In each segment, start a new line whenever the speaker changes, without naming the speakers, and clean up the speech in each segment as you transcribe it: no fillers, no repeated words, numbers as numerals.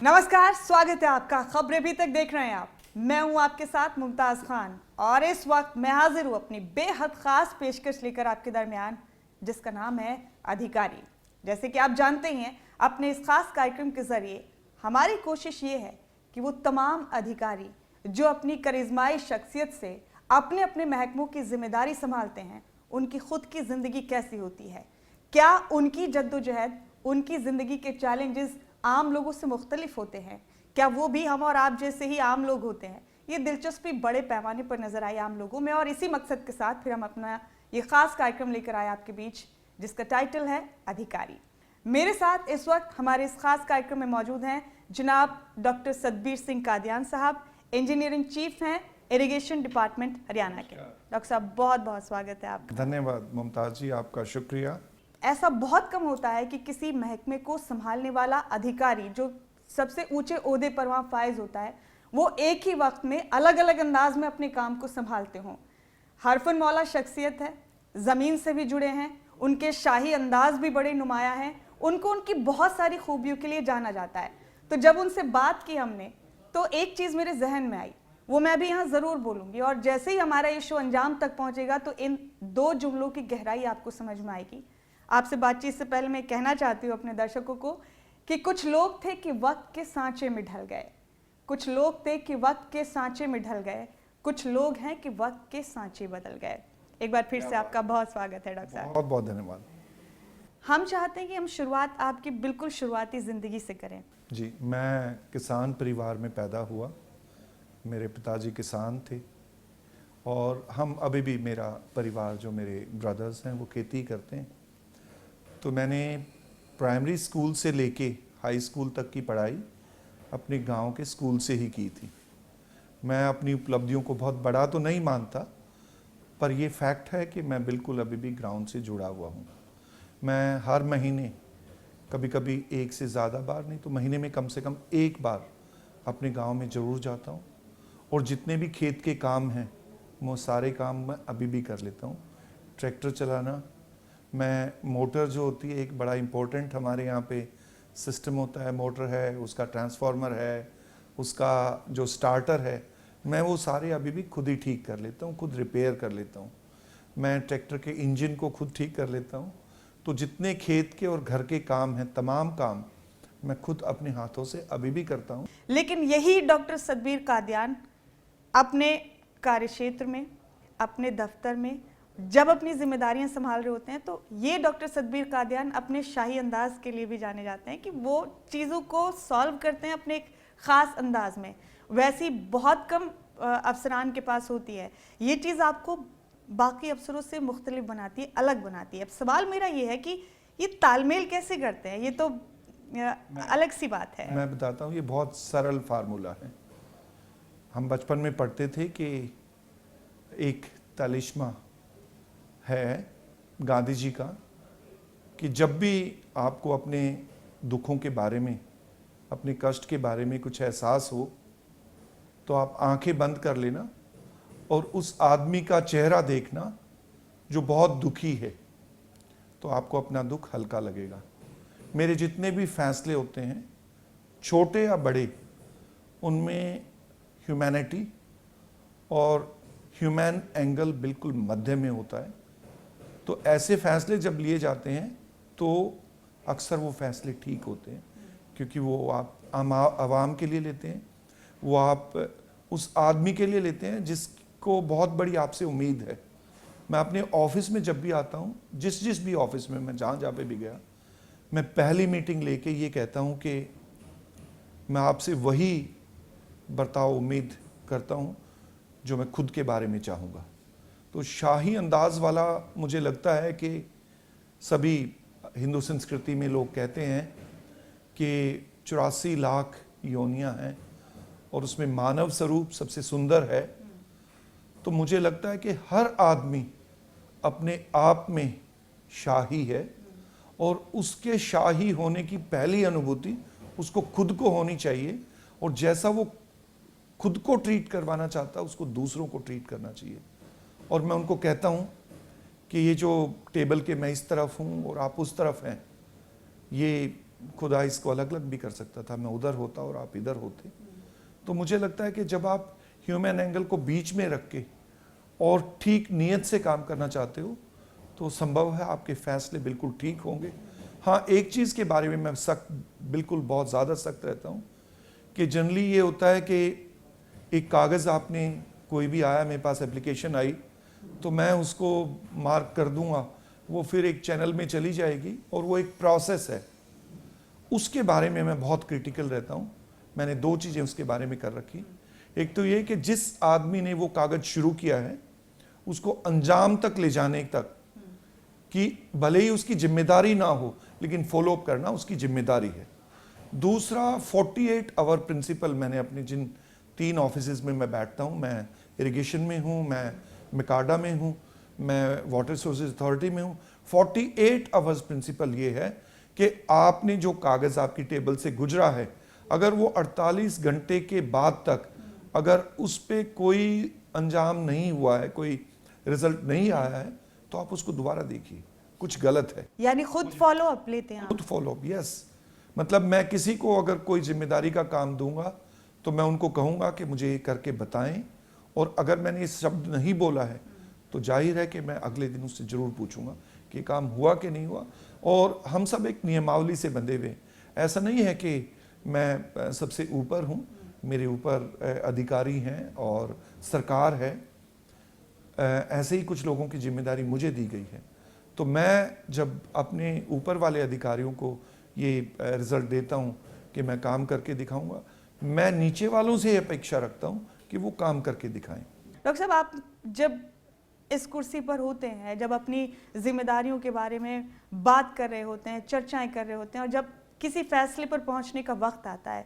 नमस्कार, स्वागत है आपका। खबरें अभी तक देख रहे हैं आप। मैं हूं आपके साथ मुमताज खान और इस वक्त मैं हाजिर हूं अपनी बेहद खास पेशकश लेकर आपके दरमियान, जिसका नाम है अधिकारी। जैसे कि आप जानते ही हैं, अपने इस खास कार्यक्रम के जरिए हमारी कोशिश ये है कि वो तमाम अधिकारी जो अपनी करिश्माई शख्सियत से अपने अपने महकमों की जिम्मेदारी संभालते हैं, उनकी खुद की जिंदगी कैसी होती है, क्या उनकी जद्दोजहद, उनकी जिंदगी के चैलेंजेस आम लोगों से मुख्तलिफ होते हैं, क्या वो भी हम और आप जैसे ही आम लोग होते हैं। ये दिलचस्पी बड़े पैमाने पर नजर आई आम लोगों में और इसी मकसद के साथ फिर हम अपना ये खास कार्यक्रम लेकर आए आपके बीच, जिसका टाइटल है अधिकारी। मेरे साथ इस वक्त हमारे इस खास कार्यक्रम में मौजूद हैं जनाब डॉक्टर सतबीर सिंह कादियान साहब, इंजीनियरिंग चीफ हैं इरिगेशन डिपार्टमेंट हरियाणा के। डॉक्टर साहब, बहुत बहुत स्वागत है आपका।
धन्यवाद मुमताज जी, आपका शुक्रिया।
ऐसा बहुत कम होता है कि किसी महकमे को संभालने वाला अधिकारी जो सबसे ऊंचे ओहदे पर वहाँ फायज होता है, वो एक ही वक्त में अलग अलग अंदाज में अपने काम को संभालते हों। हरफन मौला शख्सियत है, ज़मीन से भी जुड़े हैं, उनके शाही अंदाज भी बड़े नुमाया हैं, उनको उनकी बहुत सारी खूबियों के लिए जाना जाता है। तो जब उनसे बात की हमने तो एक चीज़ मेरे जहन में आई, वो मैं भी यहाँ ज़रूर बोलूँगी और जैसे ही हमारा ये शो अंजाम तक पहुँचेगा तो इन दो जुमलों की गहराई आपको समझ में आएगी। आपसे बातचीत से पहले मैं कहना चाहती हूँ अपने दर्शकों को कि कुछ लोग थे कि वक्त के सांचे में ढल गए, कुछ लोग थे कि वक्त के सांचे में ढल गए, कुछ लोग हैं कि वक्त के सांचे बदल गए। एक बार फिर से आपका बहुत स्वागत है डॉक्टर साहब।
बहुत बहुत धन्यवाद।
हम चाहते हैं कि हम शुरुआत आपकी बिल्कुल शुरुआती ज़िंदगी से करें।
जी, मैं किसान परिवार में पैदा हुआ। मेरे पिताजी किसान थे और हम अभी भी, मेरा परिवार जो मेरे ब्रदर्स हैं वो खेती करते हैं। तो मैंने प्राइमरी स्कूल से लेके हाई स्कूल तक की पढ़ाई अपने गांव के स्कूल से ही की थी। मैं अपनी उपलब्धियों को बहुत बड़ा तो नहीं मानता, पर ये फैक्ट है कि मैं बिल्कुल अभी भी ग्राउंड से जुड़ा हुआ हूँ। मैं हर महीने, कभी कभी एक से ज़्यादा बार नहीं तो महीने में कम से कम एक बार अपने गांव में ज़रूर जाता हूँ और जितने भी खेत के काम हैं वो सारे काम मैं अभी भी कर लेता हूँ। ट्रैक्टर चलाना, मैं मोटर जो होती है, एक बड़ा इम्पोर्टेंट हमारे यहाँ पे सिस्टम होता है, मोटर है, उसका ट्रांसफार्मर है, उसका जो स्टार्टर है, मैं वो सारे अभी भी खुद ही ठीक कर लेता हूँ, खुद रिपेयर कर लेता हूँ। मैं ट्रैक्टर के इंजन को खुद ठीक कर लेता हूँ। तो जितने खेत के और घर के काम हैं, तमाम काम मैं खुद अपने हाथों से अभी भी करता हूँ।
लेकिन यही डॉक्टर सतबीर कादियान अपने कार्यक्षेत्र में, अपने दफ्तर में जब अपनी जिम्मेदारियां संभाल रहे होते हैं, तो ये डॉक्टर सतबीर कादियान अपने शाही अंदाज के लिए भी जाने जाते हैं कि वो चीज़ों को सॉल्व करते हैं अपने एक ख़ास अंदाज में। वैसी बहुत कम अफसरान के पास होती है। ये चीज़ आपको बाकी अफसरों से मुख्तलिफ बनाती है, अलग बनाती है। अब सवाल मेरा ये है कि ये तालमेल कैसे करते हैं? ये तो अलग सी बात है।
मैं बताता हूँ, ये बहुत सरल फार्मूला है। हम बचपन में पढ़ते थे कि एक तलिस्मा है गांधी जी का कि जब भी आपको अपने दुखों के बारे में, अपने कष्ट के बारे में कुछ एहसास हो तो आप आंखें बंद कर लेना और उस आदमी का चेहरा देखना जो बहुत दुखी है, तो आपको अपना दुख हल्का लगेगा। मेरे जितने भी फैसले होते हैं, छोटे या बड़े, उनमें ह्यूमैनिटी और ह्यूमन एंगल बिल्कुल मध्य में होता है। तो ऐसे फैसले जब लिए जाते हैं तो अक्सर वो फैसले ठीक होते हैं, क्योंकि वो आप आवाम के लिए लेते हैं, वो आप उस आदमी के लिए लेते हैं जिसको बहुत बड़ी आपसे उम्मीद है। मैं अपने ऑफिस में जब भी आता हूँ, जिस भी ऑफिस में मैं जहाँ पे भी गया, मैं पहली मीटिंग लेके ये कहता हूँ कि मैं आपसे वही बर्ताव उम्मीद करता हूँ जो मैं खुद के बारे में चाहूँगा। तो शाही अंदाज वाला मुझे लगता है कि सभी हिंदू संस्कृति में लोग कहते हैं कि 84 लाख योनियां हैं और उसमें मानव स्वरूप सबसे सुंदर है। तो मुझे लगता है कि हर आदमी अपने आप में शाही है और उसके शाही होने की पहली अनुभूति उसको खुद को होनी चाहिए, और जैसा वो खुद को ट्रीट करवाना चाहता है उसको दूसरों को ट्रीट करना चाहिए। और मैं उनको कहता हूँ कि ये जो टेबल के मैं इस तरफ हूँ और आप उस तरफ हैं, ये खुदा इसको अलग अलग भी कर सकता था, मैं उधर होता और आप इधर होते। तो मुझे लगता है कि जब आप ह्यूमन एंगल को बीच में रख के और ठीक नीयत से काम करना चाहते हो तो संभव है आपके फैसले बिल्कुल ठीक होंगे। हाँ, एक चीज़ के बारे में मैं सख्त, बिल्कुल बहुत ज़्यादा सख्त रहता हूँ कि जनरली ये होता है कि एक कागज़ आपने, कोई भी आया मेरे पास, एप्लीकेशन आई, तो मैं उसको मार्क कर दूंगा, वो फिर एक चैनल में चली जाएगी और वो एक प्रोसेस है। उसके बारे में मैं बहुत क्रिटिकल रहता हूँ। मैंने 2 चीज़ें उसके बारे में कर रखी। एक तो ये कि जिस आदमी ने वो कागज़ शुरू किया है उसको अंजाम तक ले जाने तक कि भले ही उसकी जिम्मेदारी ना हो लेकिन फॉलो अप करना उसकी जिम्मेदारी है। दूसरा, 48 आवर प्रिंसिपल मैंने अपने जिन 3 ऑफिसेज में मैं बैठता हूँ, मैं इरिगेशन में हूँ, मैं मिकाडा में हूँ, मैं वाटर रिसोर्सेज अथॉरिटी में हूँ। 48 आवर्स प्रिंसिपल ये है कि आपने जो कागज़ आपकी टेबल से गुजरा है, अगर वो 48 घंटे के बाद तक अगर उस पर कोई अंजाम नहीं हुआ है, कोई रिजल्ट नहीं आया है, तो आप उसको दोबारा देखिए, कुछ गलत है।
यानी खुद फॉलो अप लेते हैं आप?
खुद फॉलो अप, यस। मतलब मैं किसी को अगर कोई जिम्मेदारी का काम दूंगा तो मैं उनको कहूंगा कि मुझे ये करके बताएं, और अगर मैंने ये शब्द नहीं बोला है तो जाहिर है कि मैं अगले दिन उससे जरूर पूछूंगा कि काम हुआ कि नहीं हुआ। और हम सब एक नियमावली से बंधे हुए, ऐसा नहीं है कि मैं सबसे ऊपर हूँ, मेरे ऊपर अधिकारी हैं और सरकार है। ऐसे ही कुछ लोगों की जिम्मेदारी मुझे दी गई है। तो मैं जब अपने ऊपर वाले अधिकारियों को ये रिजल्ट देता हूँ कि मैं काम करके दिखाऊंगा, मैं नीचे वालों से अपेक्षा रखता हूँ कि वो काम करके दिखाएं।
डॉक्टर साहब, आप जब इस कुर्सी पर होते हैं, जब अपनी जिम्मेदारियों के बारे में बात कर रहे होते हैं, चर्चाएं कर रहे होते हैं, और जब किसी फैसले पर पहुंचने का वक्त आता है,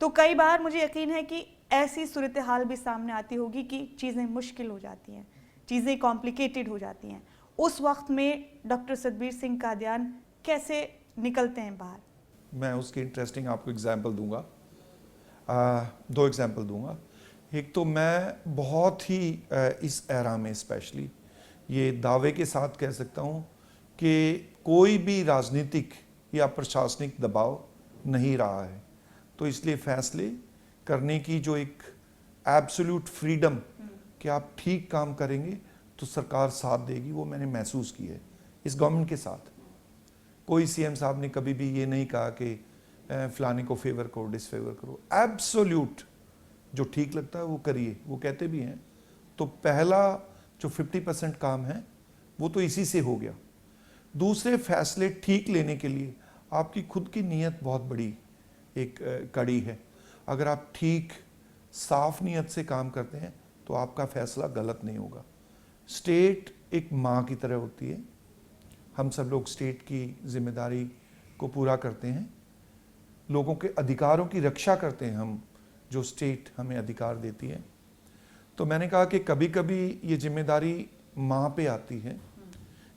तो कई बार मुझे यकीन है कि ऐसी सूरत हाल भी सामने आती होगी कि चीज़ें मुश्किल हो जाती हैं, चीज़ें कॉम्प्लिकेटेड हो जाती हैं। उस वक्त में डॉक्टर सतबीर सिंह कादियान कैसे निकलते हैं बाहर?
मैं उसकी इंटरेस्टिंग आपको एग्जाम्पल दूंगा, 2 एग्जाम्पल दूंगा। एक तो मैं बहुत ही इस एरा में स्पेशली ये दावे के साथ कह सकता हूँ कि कोई भी राजनीतिक या प्रशासनिक दबाव नहीं रहा है, तो इसलिए फैसले करने की जो एक एब्सोल्यूट फ्रीडम कि आप ठीक काम करेंगे तो सरकार साथ देगी, वो मैंने महसूस की है इस गवर्नमेंट के साथ। कोई सीएम साहब ने कभी भी ये नहीं कहा कि फलाने को फेवर करो, डिसफेवर करो। एब्सोल्यूट जो ठीक लगता है वो करिए, वो कहते भी हैं। तो पहला जो 50% काम है वो तो इसी से हो गया। दूसरे फैसले ठीक लेने के लिए आपकी खुद की नीयत बहुत बड़ी एक कड़ी है। अगर आप ठीक साफ नीयत से काम करते हैं तो आपका फैसला गलत नहीं होगा। स्टेट एक माँ की तरह होती है, हम सब लोग स्टेट की जिम्मेदारी को पूरा करते हैं, लोगों के अधिकारों की रक्षा करते हैं हम, जो स्टेट हमें अधिकार देती है। तो मैंने कहा कि कभी कभी ये जिम्मेदारी माँ पे आती है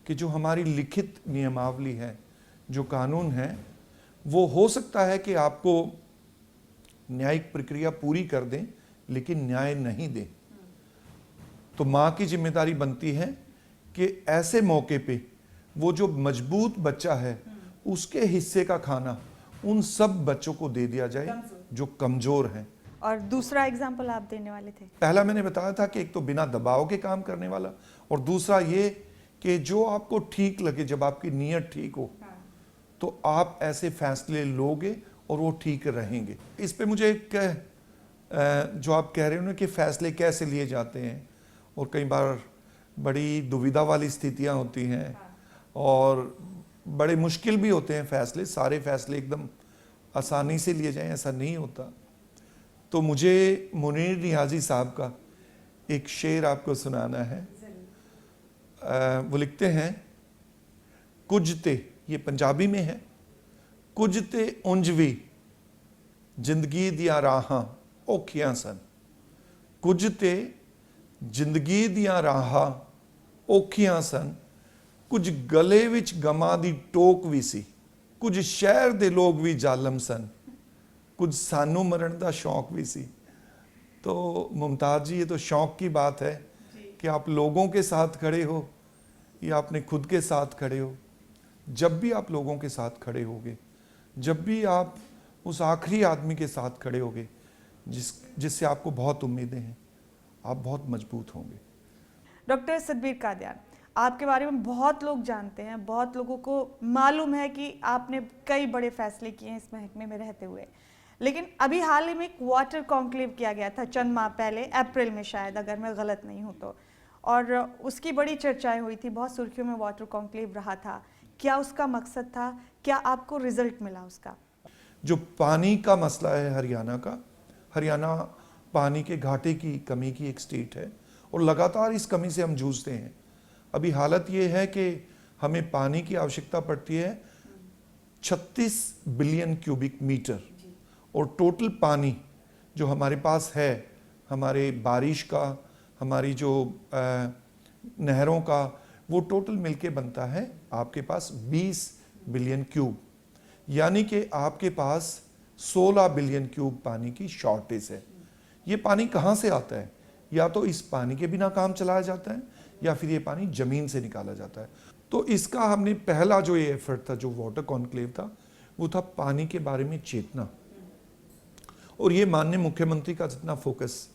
कि जो हमारी लिखित नियमावली है, जो कानून है, वो हो सकता है कि आपको न्यायिक प्रक्रिया पूरी कर दें लेकिन न्याय नहीं दें। तो माँ की जिम्मेदारी बनती है कि ऐसे मौके पे वो जो मजबूत बच्चा है उसके हिस्से का खाना उन सब बच्चों को दे दिया जाए जो कमजोर हैं।
और दूसरा एग्जाम्पल आप देने वाले थे?
पहला मैंने बताया था कि एक तो बिना दबाव के काम करने वाला, और दूसरा ये कि जो आपको ठीक लगे, जब आपकी नीयत ठीक हो तो आप ऐसे फैसले लोगे और वो ठीक रहेंगे। इस पे मुझे एक जो आप कह रहे हो ना कि फैसले कैसे लिए जाते हैं, और कई बार बड़ी दुविधा वाली स्थितियां होती हैं और बड़े मुश्किल भी होते हैं फैसले। सारे फैसले एकदम आसानी से लिए जाएं ऐसा नहीं होता। तो मुझे मुनीर नियाजी साहब का एक शेर आपको सुनाना है। वो लिखते हैं, कुछ ते, ये पंजाबी में है, कुछ ते उंज भी जिंदगी दियां राहां औखियां सन। कुछ ते जिंदगी दियां राहां औखियां सन, कुछ गले विच गमां दी टोक भी सी, कुछ शहर दे लोग भी जालम सन, कुछ सानू मरण दा शौक भी सी। तो मुमताज जी, ये तो शौक की बात है कि आप लोगों के साथ खड़े हो या अपने खुद के साथ खड़े हो। जब भी आप लोगों के साथ खड़े होगे जब भी आप उस आखिरी आदमी के साथ खड़े होगे जिससे आपको बहुत उम्मीदें हैं, आप बहुत मजबूत होंगे।
डॉक्टर सतबीर कादियान, आपके बारे में बहुत लोग जानते हैं, बहुत लोगों को मालूम है कि आपने कई बड़े फैसले किए हैं इस महकमे में रहते हुए, लेकिन अभी हाल ही में एक वाटर कॉन्क्लेव किया गया था चंद माह पहले, अप्रैल में शायद, अगर मैं गलत नहीं हूँ तो, और उसकी बड़ी चर्चाएं हुई थी, बहुत सुर्खियों में वाटर कॉन्क्लेव रहा था। क्या उसका मकसद था? क्या आपको रिजल्ट मिला उसका?
जो पानी का मसला है हरियाणा का, हरियाणा पानी के घाटे की कमी की एक स्टेट है और लगातार इस कमी से हम जूझते हैं। अभी हालत ये है कि हमें पानी की आवश्यकता पड़ती है 36 बिलियन क्यूबिक मीटर, और टोटल पानी जो हमारे पास है, हमारे बारिश का, हमारी जो नहरों का, वो टोटल मिलके बनता है आपके पास 20 बिलियन क्यूब, यानी कि आपके पास 16 बिलियन क्यूब पानी की शॉर्टेज है। ये पानी कहाँ से आता है? या तो इस पानी के बिना काम चलाया जाता है या फिर ये पानी जमीन से निकाला जाता है। तो इसका हमने पहला जो ये एफर्ट था, जो वाटर कॉन्क्लेव था, वो था पानी के बारे में चेतना। और ये माननीय मुख्यमंत्री का जितना फोकस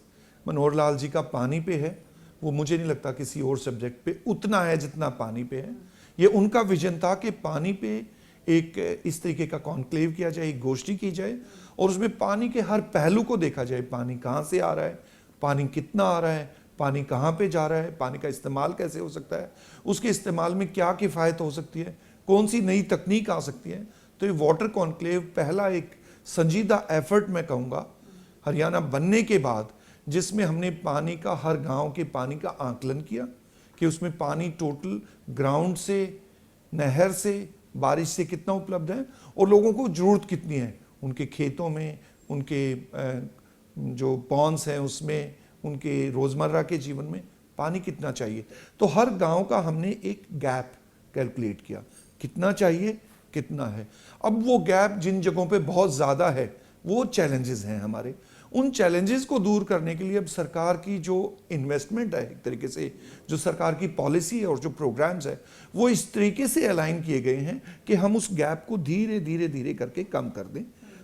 मनोहर लाल जी का पानी पे है, वो मुझे नहीं लगता किसी और सब्जेक्ट पे उतना है जितना पानी पे है। ये उनका विजन था कि पानी पे एक इस तरीके का कॉन्क्लेव किया जाए, एक गोष्ठी की जाए और उसमें पानी के हर पहलू को देखा जाए। पानी कहाँ से आ रहा है, पानी कितना आ रहा है, पानी कहाँ पे जा रहा है, पानी का इस्तेमाल कैसे हो सकता है, उसके इस्तेमाल में क्या किफ़ायत हो सकती है, कौन सी नई तकनीक आ सकती है। तो ये वाटर कॉन्क्लेव पहला एक संजीदा एफर्ट मैं कहूँगा हरियाणा बनने के बाद, जिसमें हमने पानी का, हर गांव के पानी का आकलन किया कि उसमें पानी टोटल ग्राउंड से, नहर से, बारिश से कितना उपलब्ध है और लोगों को ज़रूरत कितनी है, उनके खेतों में, उनके जो पॉन्ड्स हैं उसमें, उनके रोज़मर्रा के जीवन में पानी कितना चाहिए। तो हर गांव का हमने एक गैप कैलकुलेट किया, कितना चाहिए, कितना है। अब वो गैप जिन जगहों पे बहुत ज़्यादा है, वो चैलेंजेस हैं हमारे। उन चैलेंजेस को दूर करने के लिए अब सरकार की जो इन्वेस्टमेंट है, एक तरीके से जो सरकार की पॉलिसी है और जो प्रोग्राम्स है, वो इस तरीके से अलाइन किए गए हैं कि हम उस गैप को धीरे धीरे धीरे करके कम कर दें।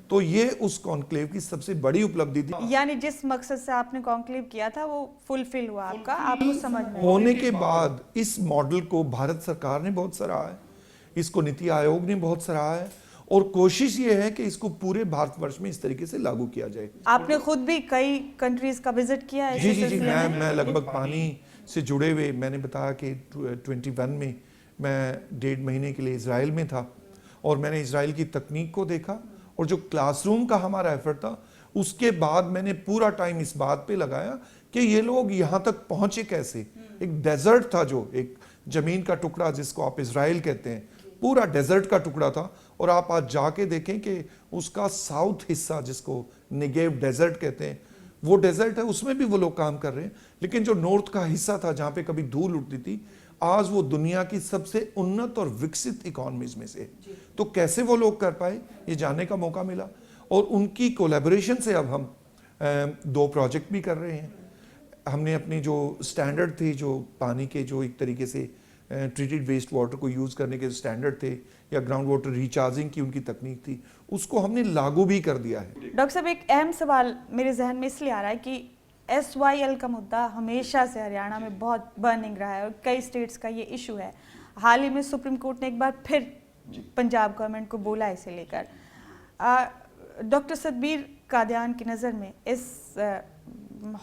तो ये उस कॉन्क्लेव की सबसे बड़ी उपलब्धि थी।
यानी जिस मकसद से आपने कॉन्क्लेव किया था वो फुलफिल हुआ आपका, आपको समझ में
होने के बाद इस मॉडल को भारत सरकार ने बहुत सराहा है, इसको नीति आयोग ने बहुत सराहा है और कोशिश ये है कि इसको पूरे भारतवर्ष में इस तरीके से लागू किया जाए।
आपने खुद भी कई कंट्रीज का विजिट किया है?
जी, मैं लगभग पानी से जुड़े हुए, मैंने बताया कि 21 में मैं 1.5 महीने के लिए इजराइल में था और मैंने इजराइल की तकनीक को देखा और जो क्लासरूम का हमारा एफर्ट था, उसके बाद मैंने पूरा टाइम इस बात पे लगाया कि ये लोग यहाँ तक पहुँचे कैसे। एक डेजर्ट था, जो एक ज़मीन का टुकड़ा जिसको आप इजराइल कहते हैं, पूरा डेजर्ट का टुकड़ा था और आप आज जाके देखें कि उसका साउथ हिस्सा, जिसको नेगेव डेजर्ट कहते हैं, वो डेजर्ट है, उसमें भी वो लोग काम कर रहे हैं। लेकिन जो नॉर्थ का हिस्सा था जहाँ पे कभी धूल उड़ती थी, आज वो दुनिया की सबसे उन्नत और विकसित इकोनॉमीज में से। तो कैसे वो लोग कर पाए, ये जानने का मौका मिला और उनकी कोलैबोरेशन से अब हम 2 प्रोजेक्ट भी कर रहे हैं। हमने अपनी जो स्टैंडर्ड थी, जो पानी के, जो एक तरीके से ट्रीटेड वेस्ट वाटर को यूज़ करने के स्टैंडर्ड थे या ग्राउंड वाटर रिचार्जिंग की उनकी तकनीक थी, उसको हमने लागू भी कर दिया है।
डॉक्टर साहब, एक अहम सवाल मेरे जहन में इसलिए आ रहा है कि SYL का मुद्दा हमेशा से हरियाणा में बहुत बर्निंग रहा है और कई स्टेट्स का ये इशू है। हाल ही में सुप्रीम कोर्ट ने एक बार फिर पंजाब गवर्नमेंट को बोला इसे लेकर। डॉक्टर सतबीर कादियान की नज़र में इस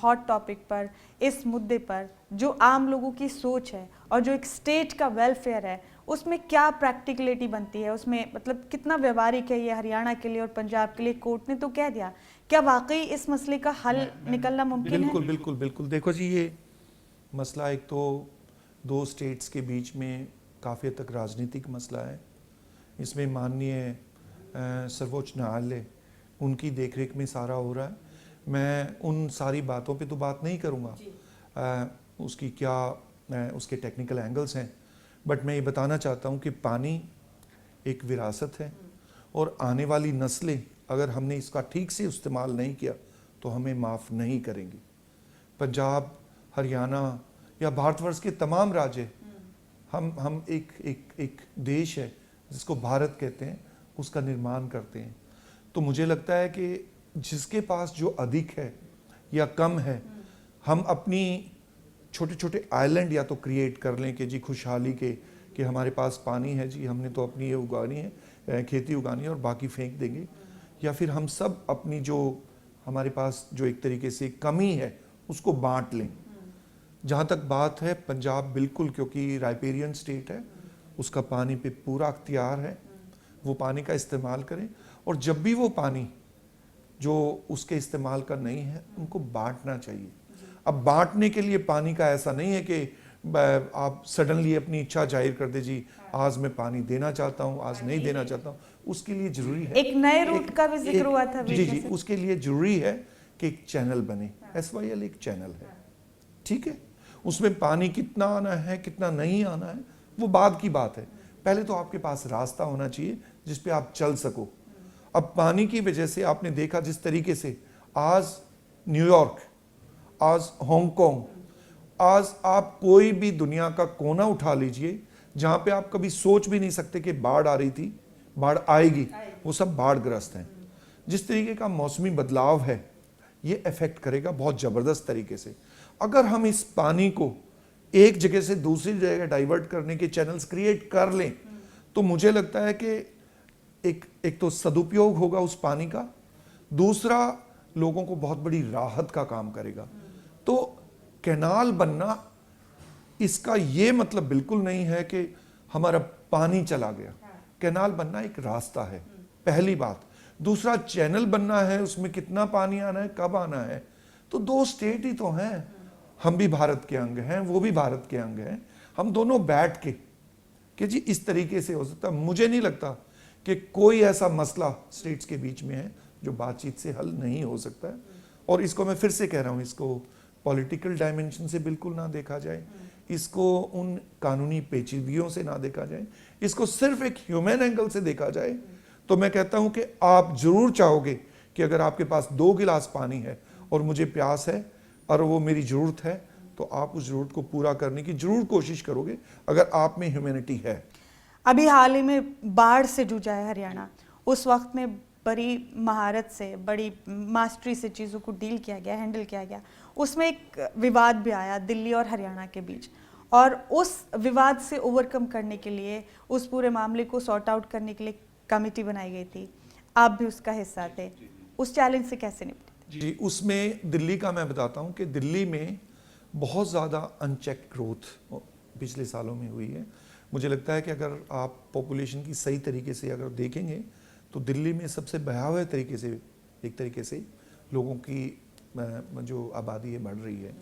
हॉट टॉपिक पर, इस मुद्दे पर जो आम लोगों की सोच है और जो एक स्टेट का वेलफेयर है, उसमें क्या प्रैक्टिकलिटी बनती है, उसमें मतलब कितना व्यवहारिक है ये हरियाणा के लिए और पंजाब के लिए? कोर्ट ने तो कह दिया, क्या वाकई इस मसले का हल निकलना मुमकिन है?
बिल्कुल। देखो जी, ये मसला एक तो 2 स्टेट्स के बीच में काफ़ी हद तक राजनीतिक मसला है। इसमें माननीय सर्वोच्च न्यायालय, उनकी देखरेख में सारा हो रहा है। मैं उन सारी बातों पे तो बात नहीं करूँगा, उसकी क्या उसके टेक्निकल एंगल्स हैं, बट मैं ये बताना चाहता हूँ कि पानी एक विरासत है और आने वाली नस्लें, अगर हमने इसका ठीक से इस्तेमाल नहीं किया तो हमें माफ़ नहीं करेंगी। पंजाब, हरियाणा या भारतवर्ष के तमाम राज्य, हम एक देश है जिसको भारत कहते हैं उसका निर्माण करते हैं। तो मुझे लगता है कि जिसके पास जो अधिक है या कम है, हम अपनी छोटे छोटे आइलैंड या तो क्रिएट कर लें कि जी खुशहाली के, कि हमारे पास पानी है जी, हमने तो अपनी ये उगानी है, खेती उगानी है और बाकी फेंक देंगे, या फिर हम सब अपनी जो हमारे पास जो एक तरीके से कमी है उसको बांट लें। जहाँ तक बात है पंजाब, बिल्कुल, क्योंकि राइपेरियन स्टेट है, उसका पानी पे पूरा अख्तियार है, वो पानी का इस्तेमाल करें। और जब भी वो पानी जो उसके इस्तेमाल का नहीं है उनको बांटना चाहिए। अब बांटने के लिए पानी का ऐसा नहीं है कि आप सडनली अपनी इच्छा जाहिर कर दे जी आज मैं पानी देना चाहता हूँ, आज नहीं देना चाहता हूँ। उसके लिए जरूरी है
एक नए रूट का भी जिक्र हुआ था
जी जी, उसके लिए जरूरी है कि एक चैनल बने। SYL एक चैनल है, ठीक है। उसमें पानी कितना आना है कितना नहीं आना है वो बाद की बात है, पहले तो आपके पास रास्ता होना चाहिए जिस पे आप चल सको। अब पानी की वजह से आपने देखा जिस तरीके से आज न्यूयॉर्क, आज हांगकांग, आज आप कोई भी दुनिया का कोना उठा लीजिए जहां पे आप कभी सोच भी नहीं सकते कि बाढ़ आ रही थी, बाढ़ आएगी, वो सब बाढ़ग्रस्त हैं। जिस तरीके का मौसमी बदलाव है ये इफेक्ट करेगा बहुत जबरदस्त तरीके से। अगर हम इस पानी को एक जगह से दूसरी जगह डाइवर्ट करने के चैनल्स क्रिएट कर लें तो मुझे लगता है कि एक तो सदुपयोग होगा उस पानी का, दूसरा लोगों को बहुत बड़ी राहत का काम करेगा। तो कैनाल बनना इसका ये मतलब बिल्कुल नहीं है कि हमारा पानी चला गया। कैनाल बनना एक रास्ता है, पहली बात। दूसरा, चैनल बनना है, उसमें कितना पानी आना है, कब आना है। तो दो स्टेट ही तो हैं, हम भी भारत के अंग हैं, वो भी भारत के अंग हैं। हम दोनों बैठ के कि जी इस तरीके से हो सकता। मुझे नहीं लगता कि कोई ऐसा मसला स्टेट्स के बीच में है जो बातचीत से हल नहीं हो सकता है। और इसको मैं फिर से कह रहा हूँ, इसको पॉलिटिकल डायमेंशन से बिल्कुल ना देखा जाए, इसको उन कानूनी पेचीदगियों से ना देखा जाए, इसको सिर्फ एक ह्यूमन एंगल से देखा जाए। तो मैं कहता हूं कि आप जरूर चाहोगे कि अगर आपके पास 2 गिलास पानी है और मुझे प्यास है और वो मेरी जरूरत है, तो आप उस जरूरत को पूरा करने की जरूर कोशिश करोगे अगर आप में ह्यूमैनिटी है।
अभी हाल ही में बाढ़ से जूझा है हरियाणा, उस वक्त में बड़ी महारत से, बड़ी मास्टरी से चीज़ों को डील किया गया, हैंडल किया गया। उसमें एक विवाद भी आया दिल्ली और हरियाणा के बीच, और उस विवाद से ओवरकम करने के लिए, उस पूरे मामले को सॉर्ट आउट करने के लिए कमेटी बनाई गई थी। आप भी उसका हिस्सा थे। उस चैलेंज से कैसे निपटे?
जी, उसमें दिल्ली का मैं बताता हूँ कि दिल्ली में बहुत ज़्यादा अनचेक ग्रोथ पिछले सालों में हुई है। मुझे लगता है कि अगर आप पॉपुलेशन की सही तरीके से अगर देखेंगे तो दिल्ली में सबसे भयावह तरीके से, एक तरीके से लोगों की जो आबादी है बढ़ रही है।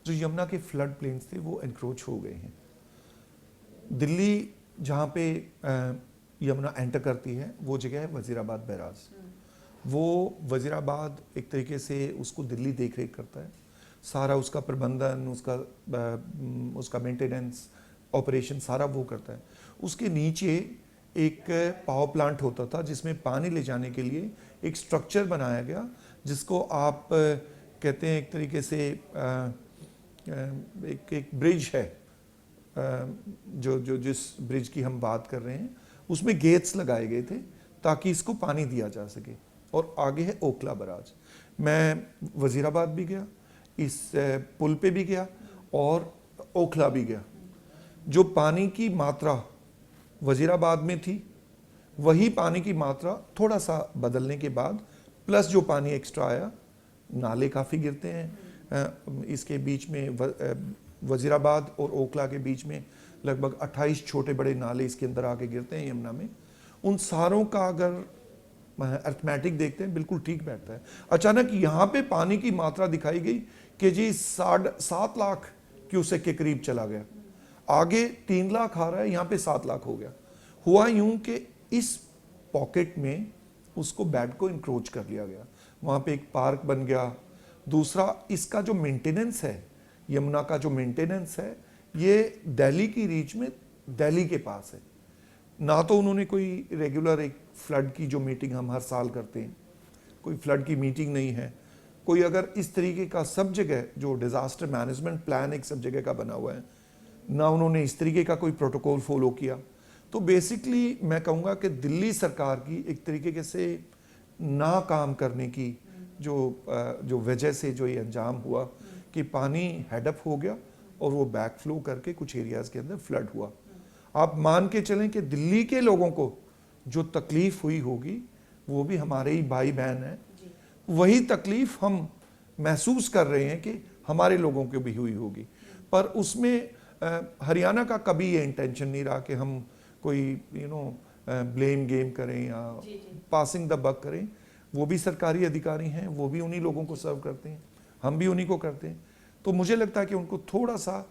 जो यमुना के फ्लड प्लेन्स थे वो एनक्रोच हो गए हैं। दिल्ली जहाँ पे यमुना एंटर करती है वो जगह है वजीराबाद बैराज। वो वजीराबाद एक तरीके से उसको दिल्ली देख रेख करता है, सारा उसका प्रबंधन, उसका मेंटेनेंस, ऑपरेशन सारा वो करता है। उसके नीचे एक पावर प्लांट होता था जिसमें पानी ले जाने के लिए एक स्ट्रक्चर बनाया गया, जिसको आप कहते हैं एक तरीके से एक ब्रिज है, जो जिस ब्रिज की हम बात कर रहे हैं उसमें गेट्स लगाए गए थे ताकि इसको पानी दिया जा सके। और आगे है ओखला बराज। मैं वजीराबाद भी गया, इस पुल पे भी गया और ओखला भी गया। जो पानी की मात्रा वजीराबाद में थी वही पानी की मात्रा थोड़ा सा बदलने के बाद प्लस जो पानी एक्स्ट्रा आया, नाले काफ़ी गिरते हैं इसके बीच में, वजीराबाद और ओखला के बीच में लगभग 28 छोटे बड़े नाले इसके अंदर आके गिरते हैं यमुना में। उन सारों का अगर अर्थमेटिक देखते हैं बिल्कुल ठीक बैठता है। अचानक यहाँ पे पानी की मात्रा दिखाई गई कि जी 7.5 लाख क्यूसेक के करीब चला गया, आगे 3 लाख आ रहा है, यहाँ पे 7 लाख हो गया। हुआ यूं कि इस पॉकेट में उसको बेड को इंक्रोच कर लिया गया, वहाँ पे एक पार्क बन गया। दूसरा, इसका जो मेंटेनेंस है, यमुना का जो मेंटेनेंस है, ये दिल्ली की रीच में, दिल्ली के पास है। ना तो उन्होंने कोई रेगुलर एक फ्लड की जो मीटिंग हम हर साल करते हैं, कोई फ्लड की मीटिंग नहीं है। कोई अगर इस तरीके का सब जगह जो डिज़ास्टर मैनेजमेंट प्लान एक सब जगह का बना हुआ है, ना उन्होंने इस तरीके का कोई प्रोटोकॉल फॉलो किया। तो बेसिकली मैं कहूँगा कि दिल्ली सरकार की एक तरीके से ना काम करने की जो वजह से जो ये अंजाम हुआ कि पानी हेडअप हो गया और वो बैक फ्लो करके कुछ एरियाज़ के अंदर फ्लड हुआ। आप मान के चलें कि दिल्ली के लोगों को जो तकलीफ हुई होगी वो भी हमारे ही भाई बहन हैं, वही तकलीफ हम महसूस कर रहे हैं कि हमारे लोगों को भी हुई होगी। पर उसमें हरियाणा का कभी ये इंटेंशन नहीं रहा कि हम कोई ब्लेम गेम करें या पासिंग द बक करें। वो भी सरकारी अधिकारी हैं, वो भी उन्हीं लोगों को सर्व करते हैं, हम भी उन्हीं को करते हैं। तो मुझे लगता है कि उनको थोड़ा सा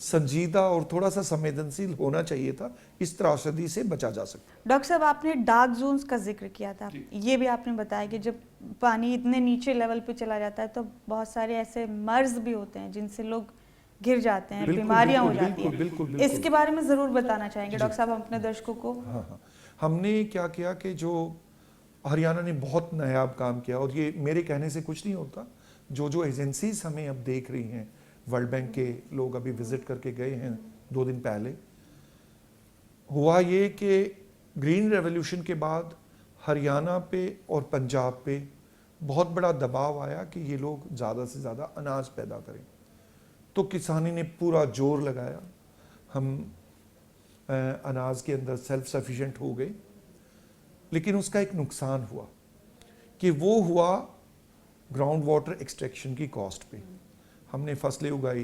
संजीदा और थोड़ा सा संवेदनशील होना चाहिए था, इस त्रासदी से बचा जा सकता।
डॉक्टर साहब, आपने डार्क जोन्स का जिक्र किया था, ये भी आपने बताया कि जब पानी इतने नीचे लेवल पे चला जाता है तो बहुत सारे ऐसे मर्ज भी होते हैं जिनसे लोग गिर जाते हैं, बीमारियां हो जाती हैं।
बिल्कुल।
इसके बारे में जरूर बताना चाहेंगे डॉक्टर साहब हम अपने दर्शकों को।
हाँ, हमने क्या किया कि जो हरियाणा ने बहुत नायाब काम किया, और ये मेरे कहने से कुछ नहीं होता, जो एजेंसीज हमें अब देख रही हैं, वर्ल्ड बैंक के लोग अभी विजिट करके गए हैं 2 दिन पहले, हुआ ये कि ग्रीन रेवोल्यूशन के बाद हरियाणा पे और पंजाब पे बहुत बड़ा दबाव आया कि ये लोग ज़्यादा से ज़्यादा अनाज पैदा करें। तो किसानी ने पूरा जोर लगाया, हम अनाज के अंदर सेल्फ सफिशिएंट हो गए। लेकिन उसका एक नुकसान हुआ कि वो हुआ ग्राउंड वाटर एक्सट्रैक्शन की कॉस्ट पे। हमने फसलें उगाई,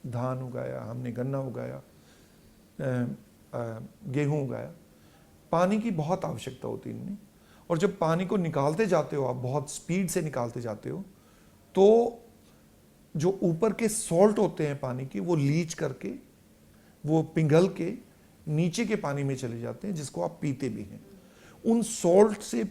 धान उगाया, हमने गन्ना उगाया, गेहूं उगाया, पानी की बहुत आवश्यकता होती है इनमें। और जब पानी को निकालते जाते हो आप, बहुत स्पीड से निकालते जाते हो, तो जो ऊपर के सॉल्ट होते हैं पानी के, वो लीच करके, वो पिघल के नीचे के पानी में चले जाते हैं, जिसको आप पीते भी हैं। उन सॉल्ट से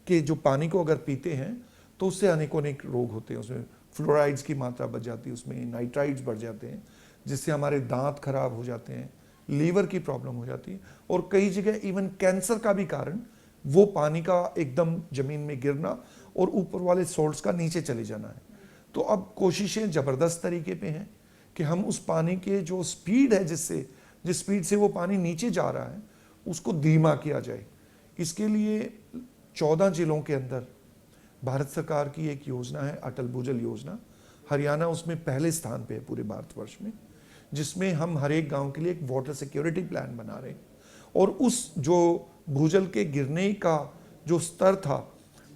के जो पानी को अगर पीते हैं तो उससे अनेकों अनेक रोग होते हैं। उसमें फ्लोराइड्स की मात्रा बढ़ जाती है, उसमें नाइट्राइड्स बढ़ जाते हैं, जिससे हमारे दांत खराब हो जाते हैं, लीवर की प्रॉब्लम हो जाती है, और कई जगह इवन कैंसर का भी कारण वो पानी का एकदम जमीन में गिरना और ऊपर वाले सॉल्ट्स का नीचे चले जाना है। तो अब कोशिशें ज़बरदस्त तरीके पे हैं कि हम उस पानी के जो स्पीड है, जिस स्पीड से वो पानी नीचे जा रहा है, उसको धीमा किया जाए। इसके लिए 14 जिलों के अंदर भारत सरकार की एक योजना है, अटल भूजल योजना। हरियाणा उसमें पहले स्थान पे है पूरे भारतवर्ष में, जिसमें हम हर एक गांव के लिए एक वाटर सिक्योरिटी प्लान बना रहे हैं। और उस जो भूजल के गिरने का जो स्तर था,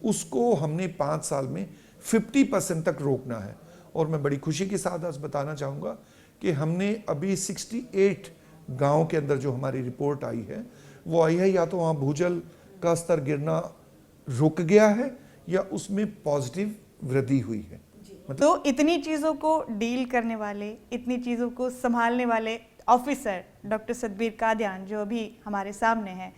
उसको हमने 5 साल में 50% तक रोकना है। और मैं बड़ी खुशी के साथ आज बताना चाहूँगा कि हमने अभी 68 गाँव के अंदर जो हमारी रिपोर्ट आई है, वो आई है या तो वहाँ भूजल का स्तर गिरना रुक गया है या उसमें पॉजिटिव वृद्धि हुई है।
तो इतनी चीज़ों को डील करने वाले, इतनी चीज़ों को संभालने वाले ऑफिसर डॉक्टर सतबीर कादियान जो अभी हमारे सामने हैं,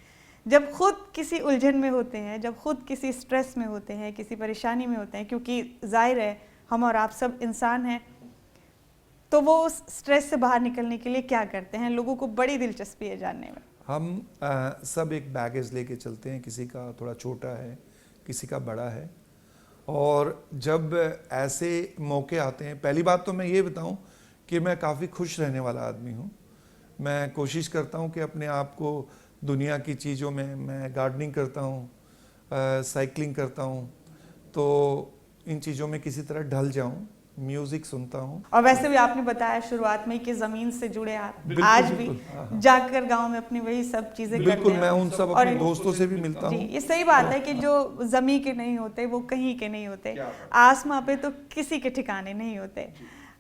जब खुद किसी उलझन में होते हैं, जब खुद किसी स्ट्रेस में होते हैं, किसी परेशानी में होते हैं, क्योंकि जाहिर है हम और आप सब इंसान हैं, तो वो उस स्ट्रेस से बाहर निकलने के लिए क्या करते हैं? लोगों को बड़ी दिलचस्पी है जानने में।
हम सब एक बैगेज लेके चलते हैं, किसी का थोड़ा छोटा है, किसी का बड़ा है। और जब ऐसे मौके आते हैं, पहली बात तो मैं ये बताऊं कि मैं काफ़ी खुश रहने वाला आदमी हूं। मैं कोशिश करता हूं कि अपने आप को दुनिया की चीज़ों में, मैं गार्डनिंग करता हूं, साइकिलिंग करता हूं, तो इन चीज़ों में किसी तरह ढल जाऊं, म्यूज़िक सुनता हूं।
और वैसे भी आपने बताया शुरुआत में कि ज़मीन से जुड़े आप आज भी जाकर गांव में अपनी वही सब चीज़ें करते हैं।
बिल्कुल, मैं उन सब अपने दोस्तों से भी मिलता हूं।
ये सही बात है कि जो ज़मीन के नहीं होते वो कहीं के नहीं होते, आसमां पे तो किसी के ठिकाने नहीं होते।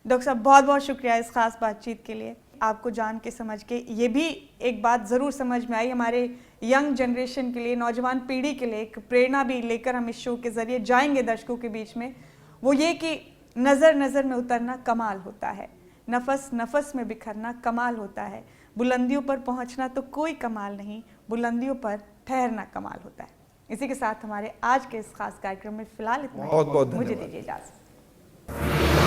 डॉक्टर साहब, बहुत बहुत शुक्रिया इस खास बातचीत के लिए। आपको जान के समझ के ये भी एक बात ज़रूर समझ में आई, हमारे यंग जनरेशन के लिए, नौजवान पीढ़ी के लिए एक प्रेरणा भी लेकर हम इस शो के ज़रिए जाएंगे दर्शकों के बीच में। वो ये कि नज़र नज़र में उतरना कमाल होता है, नफस नफस में बिखरना कमाल होता है, बुलंदियों पर पहुंचना तो कोई कमाल नहीं, बुलंदियों पर ठहरना कमाल होता है। इसी के साथ हमारे आज के इस खास कार्यक्रम में फिलहाल इतना ही।
बहुत बहुत
मुझे
धन्यवाद।
दीजिए इजाज़त।